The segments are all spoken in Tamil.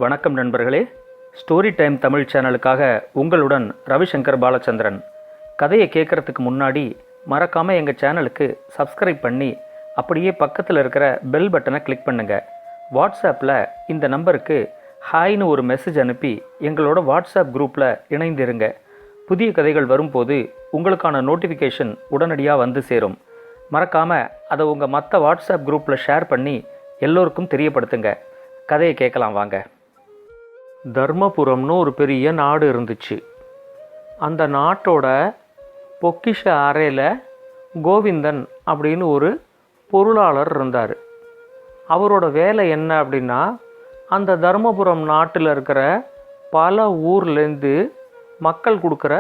வணக்கம் நண்பர்களே. ஸ்டோரி டைம் தமிழ் சேனலுக்காக உங்களுடன் ரவிசங்கர் பாலச்சந்திரன். கதையை கேட்குறதுக்கு முன்னாடி மறக்காமல் எங்கள் சேனலுக்கு சப்ஸ்கிரைப் பண்ணி அப்படியே பக்கத்தில் இருக்கிற பெல் பட்டனை கிளிக் பண்ணுங்கள். வாட்ஸ்அப்பில் இந்த நம்பருக்கு ஹாய்னு ஒரு மெசேஜ் அனுப்பி எங்களோட வாட்ஸ்அப் குரூப்பில் இணைந்திருங்க. புதிய கதைகள் வரும்போது உங்களுக்கான நோட்டிஃபிகேஷன் உடனடியாக வந்து சேரும். மறக்காமல் அதை உங்கள் மற்ற வாட்ஸ்அப் குரூப்பில் ஷேர் பண்ணி எல்லோருக்கும் தெரியப்படுத்துங்க. கதையை கேட்கலாம் வாங்க. தர்மபுரம்னு ஒரு பெரிய நாடு இருந்துச்சு. அந்த நாட்டோட பொக்கிஷ அறையில் கோவிந்தன் அப்படின்னு ஒரு பொருளாளர் இருந்தார். அவரோட வேலை என்ன அப்படின்னா, அந்த தர்மபுரம் நாட்டில் இருக்கிற பல ஊர்லேருந்து மக்கள் கொடுக்குற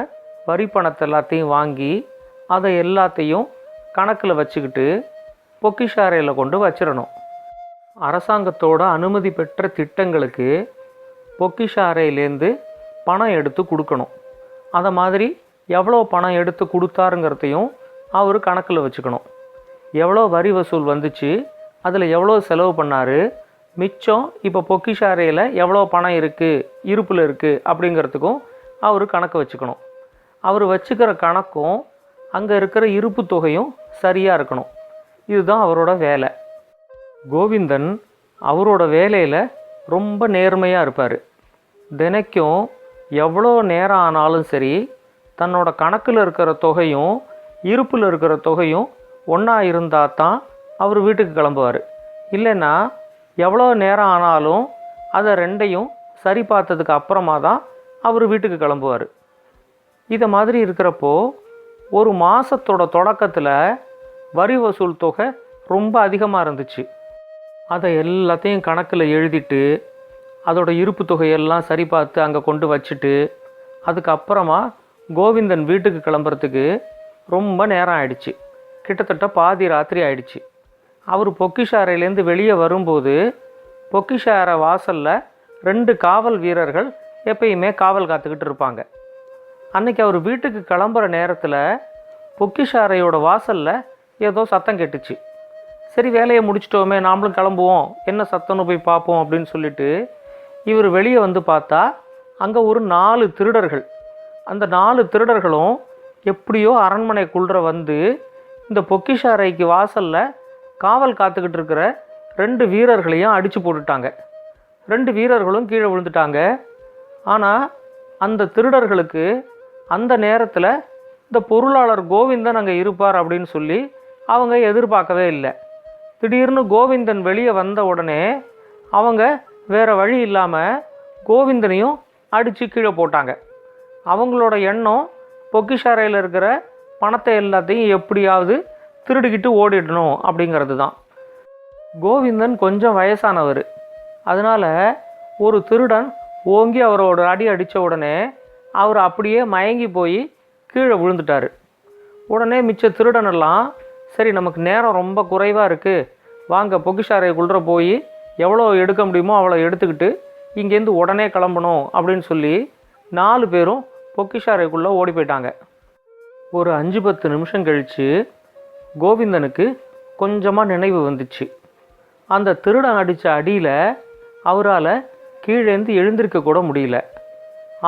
வரி பணத்தை எல்லாத்தையும் வாங்கி அதை எல்லாத்தையும் கணக்கில் வச்சுக்கிட்டு பொக்கிஷ அறையில் கொண்டு வச்சிடணும். அரசாங்கத்தோட அனுமதி பெற்ற திட்டங்களுக்கு பொக்கிஷ அறையிலேருந்து பணம் எடுத்து கொடுக்கணும். அதை மாதிரி எவ்வளோ பணம் எடுத்து கொடுத்தாருங்கிறதையும் அவர் கணக்கில் வச்சுக்கணும். எவ்வளோ வரி வசூல் வந்துச்சு, அதில் எவ்வளோ செலவு பண்ணார், மிச்சம் இப்போ பொக்கிஷ அறையில் எவ்வளோ பணம் இருக்குது, இருப்பில் இருக்குது அப்படிங்கிறதுக்கும் அவர் கணக்கு வச்சுக்கணும். அவர் வச்சுக்கிற கணக்கும் அங்கே இருக்கிற இருப்பு தொகையும் சரியாக இருக்கணும். இதுதான் அவரோட வேலை. கோவிந்தன் அவரோட வேலையில் ரொம்ப நேர்மையாக இருப்பார். தினைக்கும் எவ்வளோ நேரம் ஆனாலும் சரி, தன்னோட கணக்கில் இருக்கிற தொகையும் இருப்பில் இருக்கிற தொகையும் ஒன்றா இருந்தால் தான் அவர் வீட்டுக்கு கிளம்புவார். இல்லைன்னா எவ்வளோ நேரம் ஆனாலும் அதை ரெண்டையும் சரி பார்த்ததுக்கு அப்புறமா தான் அவர் வீட்டுக்கு கிளம்புவார். இதை மாதிரி இருக்கிறப்போ ஒரு மாதத்தோட தொடக்கத்தில் வரி வசூல் தொகை ரொம்ப அதிகமாக இருந்துச்சு. அதை எல்லாத்தையும் கணக்கில் எழுதிட்டு அதோட இருப்பு தொகையெல்லாம் சரி பார்த்து அங்கே கொண்டு வச்சுட்டு அதுக்கப்புறமா கோவிந்தன் வீட்டுக்கு கிளம்புறதுக்கு ரொம்ப நேரம் ஆயிடுச்சு. கிட்டத்தட்ட பாதி ராத்திரி ஆயிடுச்சு. அவர் பொக்கிஷ அறையிலேருந்து வெளியே வரும்போது பொக்கிஷ அறை வாசலில் 2 காவல் வீரர்கள் எப்பயுமே காவல் காத்துக்கிட்டு இருப்பாங்க. அன்றைக்கி அவர் வீட்டுக்கு கிளம்புற நேரத்தில் பொக்கிஷ அறையோட வாசலில் ஏதோ சத்தம் கேட்டுச்சு. சரி, வேலையை முடிச்சிட்டோமே, நாமளும் கிளம்புவோம், என்ன சத்தம்னு போய் பார்ப்போம் அப்படின்னு சொல்லிட்டு இவர் வெளியே வந்து பார்த்தா அங்கே ஒரு 4 திருடர்கள். அந்த 4 திருடர்களும் எப்படியோ அரண்மனைக்குள்ள வந்து இந்த பொக்கிஷ அறைக்கு வாசலில் காவல் காத்துக்கிட்டு இருக்கிற 2 வீரர்களையும் அடித்து போட்டுட்டாங்க. 2 வீரர்களும் கீழே விழுந்துட்டாங்க. ஆனால் அந்த திருடர்களுக்கு அந்த நேரத்தில் இந்த பொருளாளர் கோவிந்தன் அங்கே இருப்பார் அப்படின்னு சொல்லி அவங்க எதிர்பார்க்கவே இல்லை. திடீர்னு கோவிந்தன் வெளியே வந்த உடனே அவங்க வேறு வழி இல்லாமல் கோவிந்தனையும் அடித்து கீழே போட்டாங்க. அவங்களோட எண்ணம் பொக்கிஷ அறையில் இருக்கிற பணத்தை எல்லாத்தையும் எப்படியாவது திருடிக்கிட்டு ஓடிடணும் அப்படிங்கிறது தான். கோவிந்தன் கொஞ்சம் வயசானவர். அதனால் ஒரு திருடன் ஓங்கி அவரோட அடி அடித்த உடனே அவர் அப்படியே மயங்கி போய் கீழே விழுந்துட்டார். உடனே மிச்ச திருடனெல்லாம், சரி நமக்கு நேரம் ரொம்ப குறைவாக இருக்குது, வாங்க பொக்கிஷ அறைக்குள்ளே போய் எவ்வளோ எடுக்க முடியுமோ அவ்வளோ எடுத்துக்கிட்டு இங்கேருந்து உடனே கிளம்பணும் அப்படின்னு சொல்லி 4 பேரும் பொக்கிஷ அறைக்குள்ளே ஓடி போயிட்டாங்க. ஒரு 5-10 நிமிஷம் கழித்து கோவிந்தனுக்கு கொஞ்சமாக நினைவு வந்துச்சு. அந்த திருடன் அடித்த அடியில் அவரால் கீழேந்து எழுந்திருக்க கூட முடியல.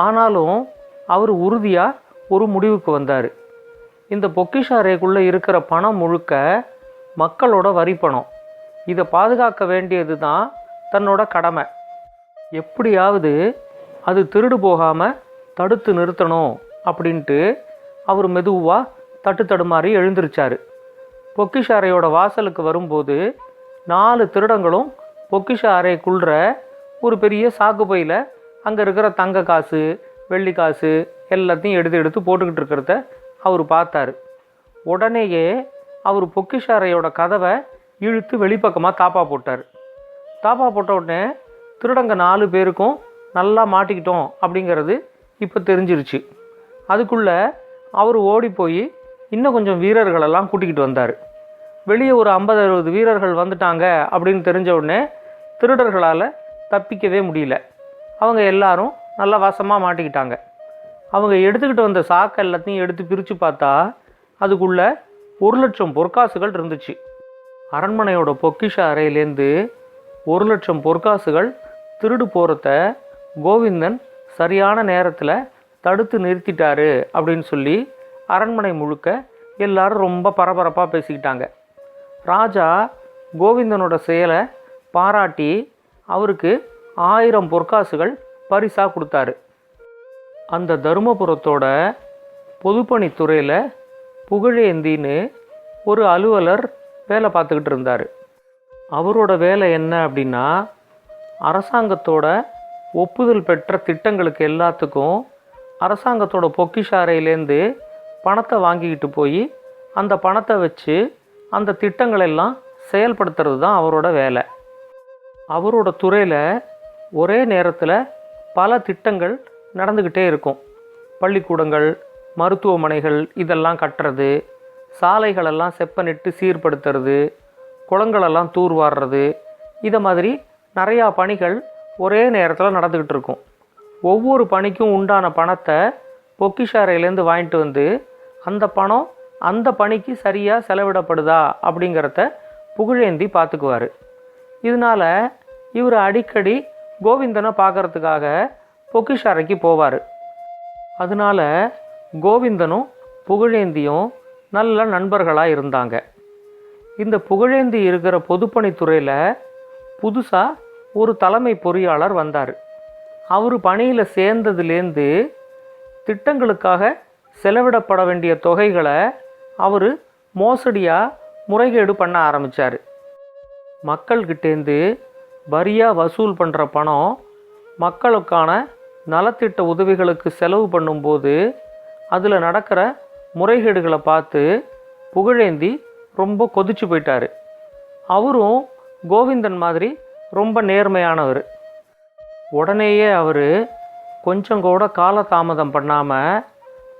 ஆனாலும் அவர் உறுதியாக ஒரு முடிவுக்கு வந்தார். இந்த பொக்கிஷ அறைக்குள்ளே இருக்கிற பணம் முழுக்க மக்களோட வரி பணம். இதை பாதுகாக்க வேண்டியது தான் தன்னோட கடமை. எப்படியாவது அது திருடு போகாமல் தடுத்து நிறுத்தணும் அப்படின்ட்டு அவர் மெதுவாக தட்டுத்தடுமாறி எழுந்திருச்சார். பொக்கிஷ அறையோட வாசலுக்கு வரும்போது 4 திருடங்களும் பொக்கிஷ அறைக்குள்ள ஒரு பெரிய சாக்கு பையில் அங்கே இருக்கிற தங்க காசு, வெள்ளி காசு எல்லாத்தையும் எடுத்து போட்டுக்கிட்டு இருக்கிறத அவர் பார்த்தார். உடனேயே அவர் பொக்கிஷ அறையோட கதவை இழுத்து வெளிப்பக்கமாக தாப்பா போட்டார். தாப்பா போட்ட உடனே திருடங்க 4 பேருக்கும் நல்லா மாட்டிக்கிட்டோம் அப்படிங்கிறது இப்போ தெரிஞ்சிருச்சு. அதுக்குள்ளே அவர் ஓடி போய் இன்னும் கொஞ்சம் வீரர்களெல்லாம் கூட்டிக்கிட்டு வந்தார். வெளியே ஒரு 50-60 வீரர்கள் வந்துட்டாங்க அப்படின்னு தெரிஞ்ச உடனே திருடர்களால் தப்பிக்கவே முடியல. அவங்க எல்லாரும் நல்லா வசமாக மாட்டிக்கிட்டாங்க. அவங்க எடுத்துக்கிட்டு வந்த சாக்கு எல்லாத்தையும் எடுத்து பிரித்து பார்த்தா அதுக்குள்ளே 1,00,000 பொற்காசுகள் இருந்துச்சு. அரண்மனையோட பொக்கிஷ அறையிலேருந்து 1,00,000 பொற்காசுகள் திருடு போகிறத கோவிந்தன் சரியான நேரத்தில் தடுத்து நிறுத்திட்டாரு அப்படின்னு சொல்லி அரண்மனை முழுக்க எல்லாரும் ரொம்ப பரபரப்பாக பேசிக்கிட்டாங்க. ராஜா கோவிந்தனோட செயலை பாராட்டி அவருக்கு 1000 பொற்காசுகள் பரிசாக கொடுத்தாரு. அந்த தருமபுரத்தோட பொதுப்பணித்துறையில் புகழேந்தின்னு ஒரு அலுவலர் வேலை பார்த்துக்கிட்டு இருந்தார். அவரோட வேலை என்ன அப்படின்னா, அரசாங்கத்தோட ஒப்புதல் பெற்ற திட்டங்களுக்கு எல்லாத்துக்கும் அரசாங்கத்தோட பொக்கிஷ அறையிலேருந்து பணத்தை வாங்கிக்கிட்டு போய் அந்த பணத்தை வச்சு அந்த திட்டங்களெல்லாம் செயல்படுத்துறது தான் அவரோட வேலை. அவரோட துறையில் ஒரே நேரத்தில் பல திட்டங்கள் நடந்துக்கிட்டே இருக்கும். பள்ளிக்கூடங்கள், மருத்துவமனைகள் இதெல்லாம் கட்டுறது, சாலைகளெல்லாம் செப்பனிட்டு சீர்படுத்துறது, குளங்களெல்லாம் தூர்வாடுறது, இதை மாதிரி நிறையா பணிகள் ஒரே நேரத்தில் நடந்துக்கிட்டு இருக்கும். ஒவ்வொரு பணிக்கும் உண்டான பணத்தை பொக்கிஷ அறையிலேருந்து வாங்கிட்டு வந்து அந்த பணம் அந்த பணிக்கு சரியாக செலவிடப்படுதா அப்படிங்கிறத புகழேந்தி பார்த்துக்குவார். இதனால் இவர் அடிக்கடி கோவிந்தனை பார்க்கறதுக்காக பொக்கிஷ அறைக்கு போவார். அதனால் கோவிந்தனும் புகழேந்தியும் நல்ல நண்பர்களாக இருந்தாங்க. இந்த புகழேந்தி இருக்கிற பொதுப்பணித்துறையில் புதுசாக ஒரு தலைமை பொறியாளர் வந்தார். அவர் பணியில் சேர்ந்ததுலேருந்து திட்டங்களுக்காக செலவிடப்பட வேண்டிய தொகைகளை அவர் மோசடியாக முறைகேடு பண்ண ஆரம்பித்தார். மக்கள்கிட்டேருந்து வரியாக வசூல் பண்ணுற பணம் மக்களுக்கான நலத்திட்ட உதவிகளுக்கு செலவு பண்ணும்போது அதில் நடக்கிற முறைகேடுகளை பார்த்து புகழேந்தி ரொம்ப கொதிச்சு போயிட்டார். அவரும் கோவிந்தன் மாதிரி ரொம்ப நேர்மையானவர். உடனேயே அவர் கொஞ்சம் கூட காலதாமதம் பண்ணாமல்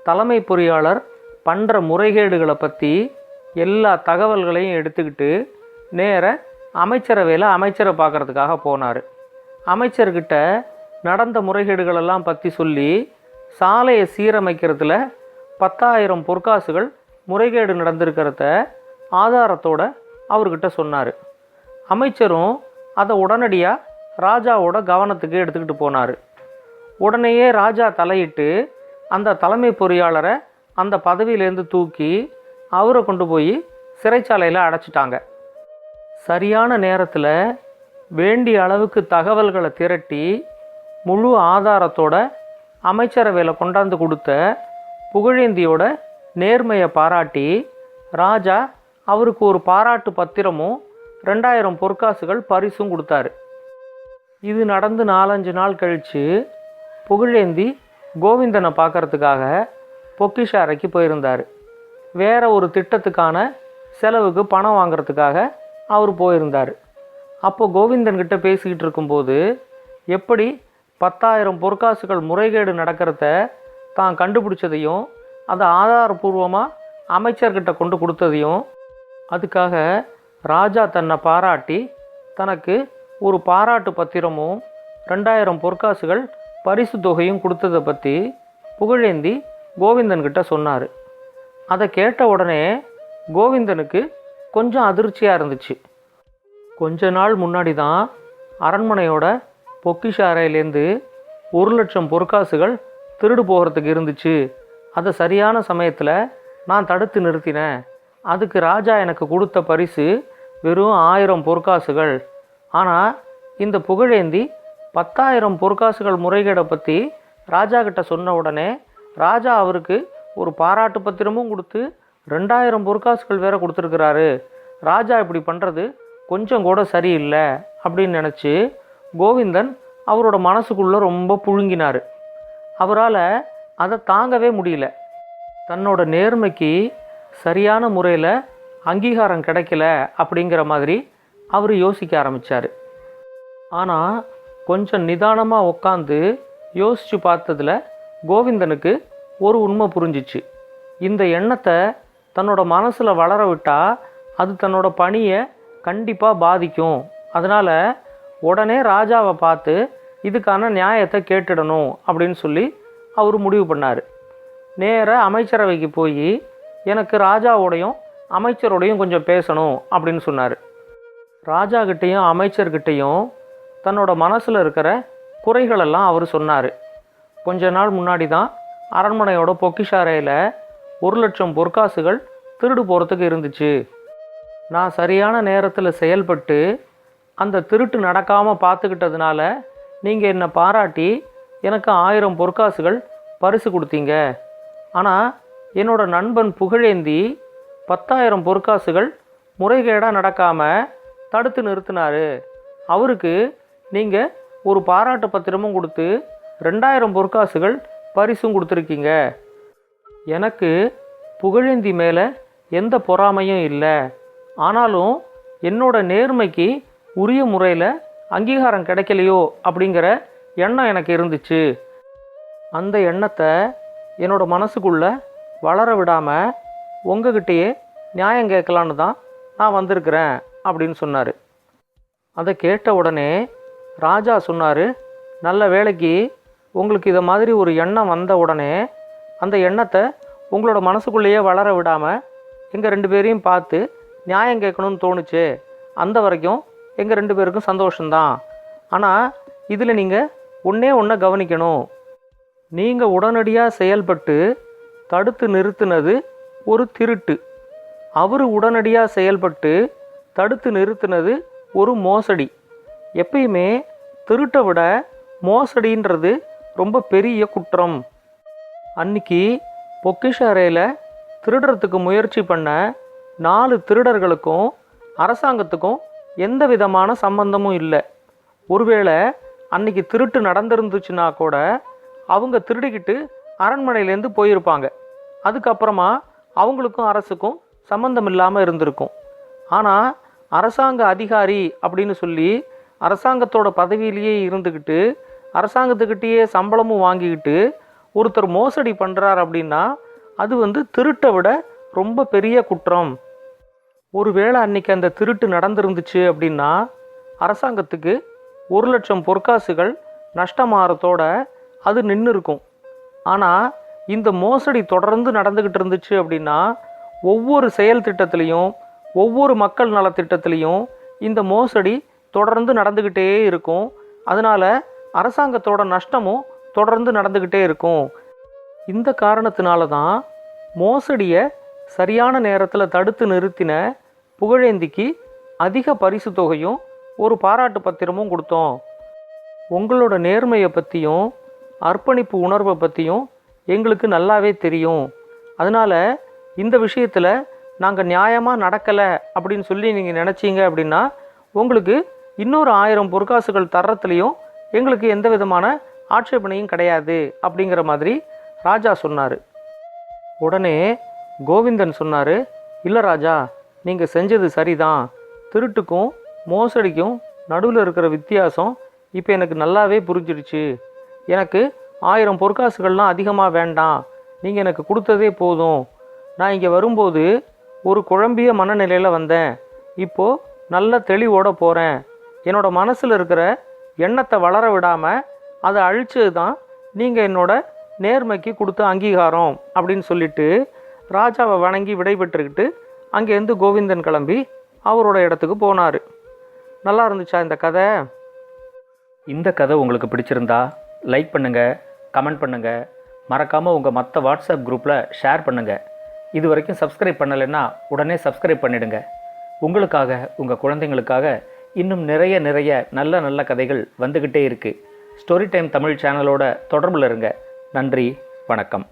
தலைமை பொறியாளர் பண்ணுற முறைகேடுகளை பற்றி எல்லா தகவல்களையும் எடுத்துக்கிட்டு நேர அமைச்சரவையில் அமைச்சரை பார்க்குறதுக்காக போனார். அமைச்சர்கிட்ட நடந்த முறைகேடுகளெல்லாம் பற்றி சொல்லி சாலையை சீரமைக்கிறதுல 10,000 பொற்காசுகள் முறைகேடு நடந்திருக்கிறத ஆதாரத்தோடு அவர்கிட்ட சொன்னார். அமைச்சரும் அதை உடனடியாக ராஜாவோட கவனத்துக்கு எடுத்துக்கிட்டு போனார். உடனேயே ராஜா தலையிட்டு அந்த தலைமை பொறியாளரை அந்த பதவியிலேருந்து தூக்கி அவரை கொண்டு போய் சிறைச்சாலையில் அடைச்சிட்டாங்க. சரியான நேரத்தில் வேண்டிய அளவுக்கு தகவல்களை திரட்டி முழு ஆதாரத்தோட அமைச்சரவையில் கொண்டாந்து கொடுத்த புகழேந்தியோட நேர்மையை பாராட்டி ராஜா அவருக்கு ஒரு பாராட்டு பத்திரமும் 2000 பொற்காசுகள் பரிசும் கொடுத்தாரு. இது நடந்து 4-5 நாள் கழித்து புகழேந்தி கோவிந்தனை பார்க்கறதுக்காக பொக்கிஷ அறைக்கு போயிருந்தார். வேற ஒரு திட்டத்துக்கான செலவுக்கு பணம் வாங்கிறதுக்காக அவர் போயிருந்தார். அப்போ கோவிந்தன்கிட்ட பேசிக்கிட்டு இருக்கும்போது எப்படி 10,000 பொற்காசுகள் முறைகேடு நடக்கிறத தான் கண்டுபிடிச்சதையும் அதை ஆதாரபூர்வமாக அமைச்சர்கிட்ட கொண்டு கொடுத்ததையும் அதுக்காக ராஜா தன்னை பாராட்டி தனக்கு ஒரு பாராட்டு பத்திரமும் 2000 பொற்காசுகள் பரிசு தொகையும் கொடுத்ததை பற்றி புகழேந்தி கோவிந்தன்கிட்ட சொன்னார். அதை கேட்ட உடனே கோவிந்தனுக்கு கொஞ்சம் அதிர்ச்சியாக இருந்துச்சு. கொஞ்ச நாள் முன்னாடி தான் அரண்மனையோட பொக்கிஷ அறையிலேருந்து 1,00,000 பொற்காசுகள் திருடு போகிறதுக்கு இருந்துச்சு. அதை சரியான சமயத்தில் நான் தடுத்து நிறுத்தினேன். அதுக்கு ராஜா எனக்கு கொடுத்த பரிசு வெறும் 1000 பொற்காசுகள். ஆனால் இந்த புகழேந்தி 10,000 பொற்காசுகள் முறைகேடை பற்றி ராஜா கிட்ட சொன்ன உடனே ராஜா அவருக்கு ஒரு பாராட்டு பத்திரமும் கொடுத்து 2000 பொற்காசுகள் வேற கொடுத்துருக்கிறாரு. ராஜா இப்படி பண்ணுறது கொஞ்சம் கூட சரியில்லை அப்படின்னு நினச்சி கோவிந்தன் அவரோட மனசுக்குள்ளே ரொம்ப புழுங்கினார். அவரால் அதை தாங்கவே முடியல. தன்னோட நேர்மைக்கு சரியான முறையில் அங்கீகாரம் கிடைக்கல அப்படிங்கிற மாதிரி அவர் யோசிக்க ஆரம்பித்தார். ஆனால் கொஞ்சம் நிதானமாக உட்காந்து யோசித்து பார்த்ததில் கோவிந்தனுக்கு ஒரு உண்மை புரிஞ்சிச்சு. இந்த எண்ணத்தை தன்னோட மனசில் வளர விட்டால் அது தன்னோட பணியை கண்டிப்பாக பாதிக்கும். அதனால் உடனே ராஜாவை பார்த்து இதுக்கான நியாயத்தை கேட்டுடணும் அப்படின்னு சொல்லி அவர் முடிவு பண்ணார். நேராக அமைச்சரவைக்கு போய் எனக்கு ராஜாவோடையும் அமைச்சரோடையும் கொஞ்சம் பேசணும் அப்படின்னு சொன்னார். ராஜாக்கிட்டேயும் அமைச்சர்கிட்டையும் தன்னோட மனசில் இருக்கிற குறைகளெல்லாம் அவர் சொன்னார். கொஞ்ச நாள் முன்னாடி தான் அரண்மனையோட பொக்கிஷ அறையில் 1,00,000 பொற்காசுகள் திருடு போகிறதுக்கு இருந்துச்சு. நான் சரியான நேரத்தில் செயல்பட்டு அந்த திருட்டு நடக்காமல் பார்த்துக்கிட்டதுனால நீங்கள் என்னை பாராட்டி எனக்கு 1000 பொற்காசுகள் பரிசு கொடுத்தீங்க. ஆனால் என்னோட நண்பன் புகழேந்தி 10,000 பொற்காசுகள் முறைகேடாக நடக்காமல் தடுத்து நிறுத்தினார். அவருக்கு நீங்கள் ஒரு பாராட்டு பத்திரமும் கொடுத்து 2,000 பொற்காசுகள் பரிசும் கொடுத்துருக்கீங்க. எனக்கு புகழேந்தி மேலே எந்த பொறாமையும் இல்லை. ஆனாலும் என்னோட நேர்மைக்கு உரிய முறையில் அங்கீகாரம் கிடைக்கலையோ அப்படிங்கிற எண்ணம் எனக்கு இருந்துச்சு. அந்த எண்ணத்தை என்னோட மனசுக்குள்ளே வளர விடாமல் உங்ககிட்டயே நியாயம் கேட்கலான்னு தான் நான் வந்திருக்கிறேன் அப்படின்னு சொன்னார். அதை கேட்ட உடனே ராஜா சொன்னார், நல்ல வேளைக்கு உங்களுக்கு இதை மாதிரி ஒரு எண்ணம் வந்த உடனே அந்த எண்ணத்தை உங்களோட மனசுக்குள்ளேயே வளர விடாமல் எங்கள் 2 பேரையும் பார்த்து நியாயம் கேட்கணும்னு தோணுச்சு. அந்த வரைக்கும் எங்கள் 2 பேருக்கும் சந்தோஷம்தான். ஆனால் இதில் நீங்கள் ஒன்றை கவனிக்கணும். நீங்கள் உடனடியாக செயல்பட்டு தடுத்து நிறுத்தினது ஒரு திருட்டு. அவர் உடனடியாக செயல்பட்டு தடுத்து நிறுத்தினது ஒரு மோசடி. எப்பயுமே திருட்டை விட மோசடின்றது ரொம்ப பெரிய குற்றம். அன்னைக்கு பொக்கிஷ அறையில் திருடுறதுக்கு முயற்சி பண்ண 4 திருடர்களுக்கும் அரசாங்கத்துக்கும் எந்த விதமான சம்பந்தமும் இல்லை. ஒருவேளை அன்னைக்கு திருட்டு நடந்திருந்துச்சுன்னா கூட அவங்க திருடிக்கிட்டு அரண்மனையிலேருந்து போயிருப்பாங்க. அதுக்கப்புறமா அவங்களுக்கும் அரசுக்கும் சம்பந்தம் இல்லாமல் இருந்திருக்கும். ஆனால் அரசாங்க அதிகாரி அப்படின்னு சொல்லி அரசாங்கத்தோட பதவியிலேயே இருந்துக்கிட்டு அரசாங்கத்துக்கிட்டேயே சம்பளமும் வாங்கிக்கிட்டு ஒருத்தர் மோசடி பண்ணுறார் அப்படின்னா அது திருட்டை விட ரொம்ப பெரிய குற்றம். ஒருவேளை அன்னைக்கு அந்த திருட்டு நடந்திருந்துச்சு அப்படின்னா அரசாங்கத்துக்கு 1,00,000 பொற்காசுகள் நஷ்டமாகறதோட அது நின்று இருக்கும். ஆனால் இந்த மோசடி தொடர்ந்து நடந்துக்கிட்டு இருந்துச்சு அப்படின்னா ஒவ்வொரு செயல் திட்டத்திலையும் ஒவ்வொரு மக்கள் நலத்திட்டத்திலையும் இந்த மோசடி தொடர்ந்து நடந்துக்கிட்டே இருக்கும். அதனால் அரசாங்கத்தோட நஷ்டமும் தொடர்ந்து நடந்துக்கிட்டே இருக்கும். இந்த காரணத்தினால தான் மோசடியை சரியான நேரத்தில் தடுத்து நிறுத்தின புகழேந்திக்கு அதிக பரிசு தொகையும் ஒரு பாராட்டு பத்திரமும் கொடுத்தோம். உங்களோட நேர்மையை பற்றியும் அர்ப்பணிப்பு உணர்வை பற்றியும் எங்களுக்கு நல்லாவே தெரியும். அதனால் இந்த விஷயத்தில் நாங்கள் நியாயமாக நடக்கலை அப்படின்னு சொல்லி நீங்கள் நினச்சிங்க அப்படின்னா உங்களுக்கு இன்னொரு 1000 பொற்காசுகள் தர்றதுலேயும் எங்களுக்கு எந்த விதமான ஆட்சேபனையும் கிடையாது அப்படிங்கிற மாதிரி ராஜா சொன்னார். உடனே கோவிந்தன் சொன்னார், இல்லை ராஜா, நீங்கள் செஞ்சது சரிதான். திருட்டுக்கும் மோசடிக்கும் நடுவில் இருக்கிற வித்தியாசம் இப்போ எனக்கு நல்லாவே புரிஞ்சிடுச்சு. எனக்கு 1000 பொற்காசுகள்லாம் அதிகமாக வேண்டாம். நீங்கள் எனக்கு கொடுத்ததே போதும். நான் இங்கே வரும்போது ஒரு குழம்பிய மனநிலையில் வந்தேன். இப்போது நல்ல தெளிவோடு போகிறேன். என்னோட மனசில் இருக்கிற எண்ணத்தை வளர விடாமல் அதை அழிச்சது தான் நீங்கள் என்னோட நேர்மைக்கு கொடுத்த அங்கீகாரம் அப்படின்னு சொல்லிட்டு ராஜாவை வணங்கி விடைபெற்றுக்கிட்டு அங்கேருந்து கோவிந்தன் கிளம்பி அவரோட இடத்துக்கு போனார். நல்லா இருந்துச்சா இந்த கதை? இந்த கதை உங்களுக்கு பிடிச்சிருந்தா லைக் பண்ணுங்கள், கமெண்ட் பண்ணுங்கள், மறக்காமல் உங்கள் மற்ற வாட்ஸ்அப் குரூப்பில் ஷேர் பண்ணுங்கள். இது வரைக்கும் சப்ஸ்கிரைப் பண்ணலைன்னா உடனே சப்ஸ்கிரைப் பண்ணிடுங்க. உங்களுக்காக, உங்கள் குழந்தைங்களுக்காக இன்னும் நிறைய நல்ல நல்ல கதைகள் வந்துக்கிட்டே இருக்குது. ஸ்டோரி டைம் தமிழ் சேனலோட தொடர்பில் இருங்க. நன்றி, வணக்கம்.